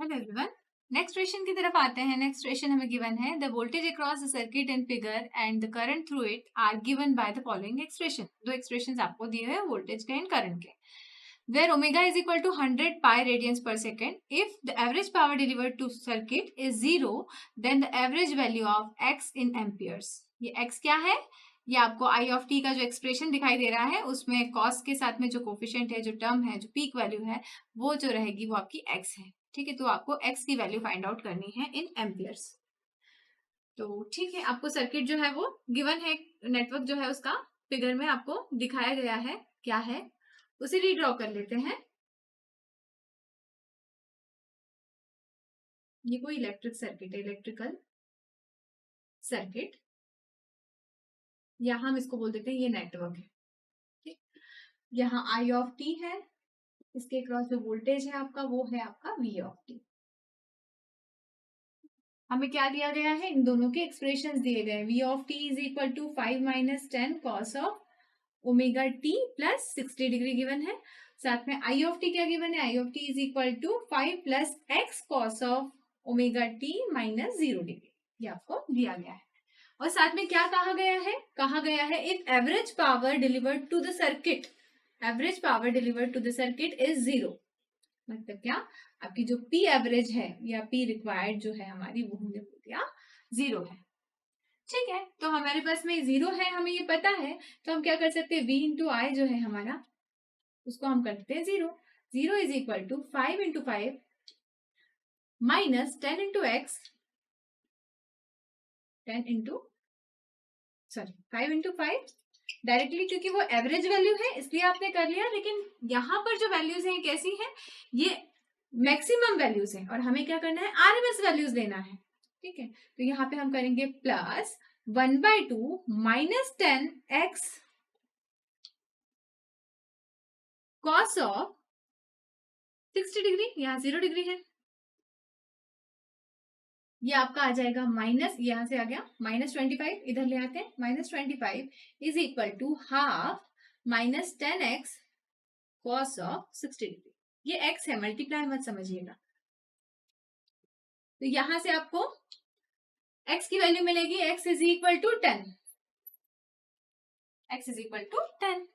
Hello everyone, next question की तरफ आते हैं। नेक्स्ट क्वेश्चन हमें गिवन है the voltage across the circuit in figure and the current through it are given by the following expression. दो expressions आपको दिए हुए वोल्टेज के एंड करंट के। Where omega is equal to 100 pi radians per second, if the average power delivered to circuit is 0, then the average value of x in amperes. ये x क्या है? ये आपको I of t का जो expression दिखाई दे रहा है उसमें cos के साथ में जो कोफिशिएंट है, जो टर्म है, जो पीक वैल्यू है, वो जो रहेगी वो आपकी x है। ठीक है, तो आपको x की वैल्यू फाइंड आउट करनी है इन एम्पियर्स। तो ठीक है, आपको सर्किट जो है वो गिवन है, नेटवर्क जो है उसका फिगर में आपको दिखाया गया है, क्या है उसे रीड्रॉ कर लेते हैं। ये कोई इलेक्ट्रिक सर्किट है, इलेक्ट्रिकल सर्किट, या हम इसको बोल देते हैं ये नेटवर्क है। ठीक, यहाँ आई ऑफ टी है, इसके क्रॉस जो वोल्टेज है आपका वो है आपका वी ऑफ टी। हमें क्या दिया गया है, इन दोनों के एक्सप्रेशंस दिए गए। V of T is equal to 5 - 10 cos of omega T plus 60 degree given है। साथ में आई ऑफ टी क्या गिवन है, I of T is equal to 5 + x cos of omega T minus 0 degree, ये आपको दिया गया है। और साथ में क्या कहा गया है if average power delivered to the circuit, average power delivered to the circuit is 0, मतलब क्या, आपकी जो पी एवरेज है या पी रिक्वायर्ड जो है हमारी वो हमने बोल दिया 0 है। ठीक है, तो हमारे पास में 0 है, हमें ये पता है, तो हम क्या कर सकते हैं, v इंटू आई जो है हमारा उसको हम करते हैं 0। 0 is equal to 5 × 5 minus 10 × x, 5 × 5 directly, क्योंकि वो एवरेज वैल्यू है इसलिए आपने कर लिया, लेकिन यहाँ पर जो वैल्यूज हैं कैसी हैं, ये मैक्सिमम वैल्यूज हैं और हमें क्या करना है, आरएमएस वैल्यूज लेना है। ठीक है, तो यहाँ पे हम करेंगे plus 1/2 minus 10x cos of 60 degree, यहाँ 0 डिग्री है, ये आपका आ जाएगा माइनस, यहाँ से आ गया -25, इधर ले आते हैं, -25 is equal to half minus 10x cos of 60 degree. ये x है, मल्टीप्लाई मत समझिएगा। तो यहां से आपको x की वैल्यू मिलेगी, x is equal to 10, x is equal to 10।